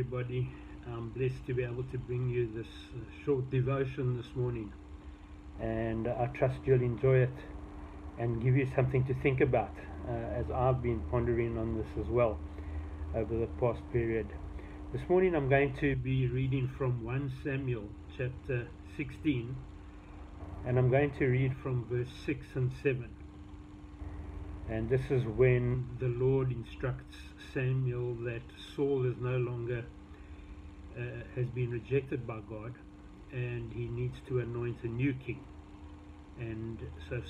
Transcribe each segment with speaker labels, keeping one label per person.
Speaker 1: everybody. I'm blessed to be able to bring you this short devotion this morning, and I trust you'll enjoy it and give you something to think about as I've been pondering on this as well over the past period. This morning I'm going to be reading from 1 Samuel chapter 16, and I'm going to read from verse 6 and 7. And this is when the Lord instructs Samuel that Saul is no longer has been rejected by God, and he needs to anoint a new king. And so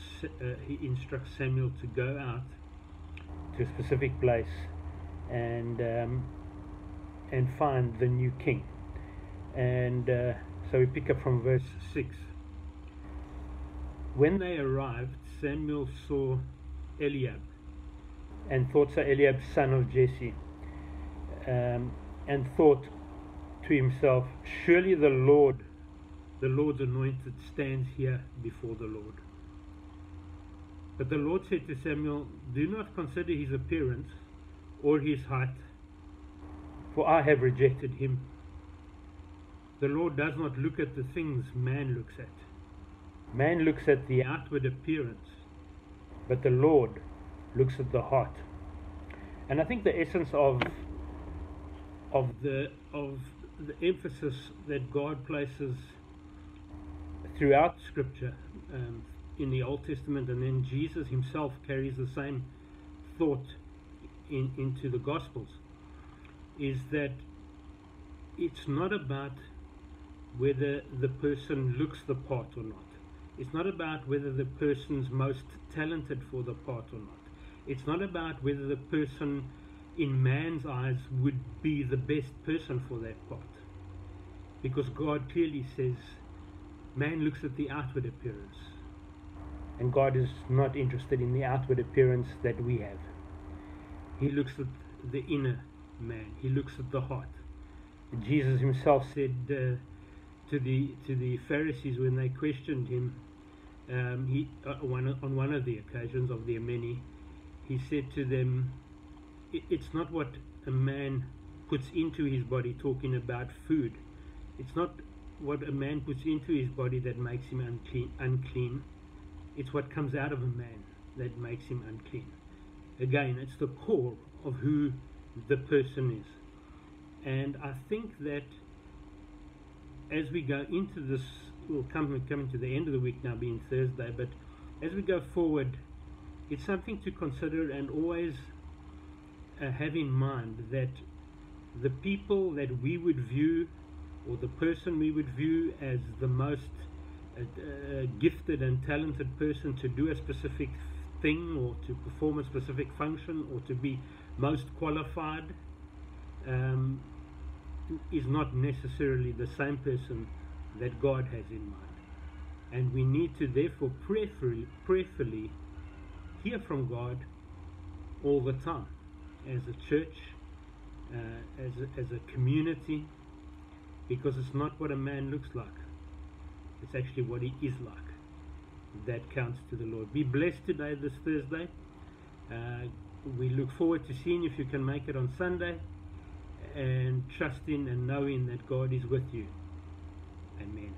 Speaker 1: he instructs Samuel to go out to a specific place and find the new king. And so we pick up from verse 6. When they arrived, Samuel saw Eliab, and thought, so Eliab, son of Jesse, and thought to himself, surely the Lord's anointed stands here before the Lord. But the Lord said to Samuel, do not consider his appearance or his height, for I have rejected him. The Lord does not look at the things man looks at. Man looks at the outward appearance, but the Lord looks at the heart. And I think the essence of the emphasis that God places throughout Scripture, in the Old Testament, and then Jesus himself carries the same thought into the Gospels, is that it's not about whether the person looks the part or not. It's not about whether the person's most talented for the part or not. It's not about whether the person in man's eyes would be the best person for that part. Because God clearly says man looks at the outward appearance, and God is not interested in the outward appearance that we have. He looks at the inner man. He looks at the heart. Jesus himself said to the Pharisees when they questioned him, on one of the occasions of their many, he said to them, it's not what a man puts into his body, talking about food. It's not what a man puts into his body that makes him unclean. It's what comes out of a man that makes him unclean. Again, it's the core of who the person is. And I think that as we go into this, we'll coming to the end of the week now, being Thursday, but as we go forward, it's something to consider and always have in mind that the people that we would view, or the person we would view as the most gifted and talented person to do a specific thing, or to perform a specific function, or to be most qualified, is not necessarily the same person that God has in mind. And we need to therefore prayerfully hear from God all the time, as a church, as a community, because it's not what a man looks like, it's actually what he is like that counts to the Lord. Be blessed today, this Thursday. We look forward to seeing if you can make it on Sunday, and trusting and knowing that God is with you. Amen.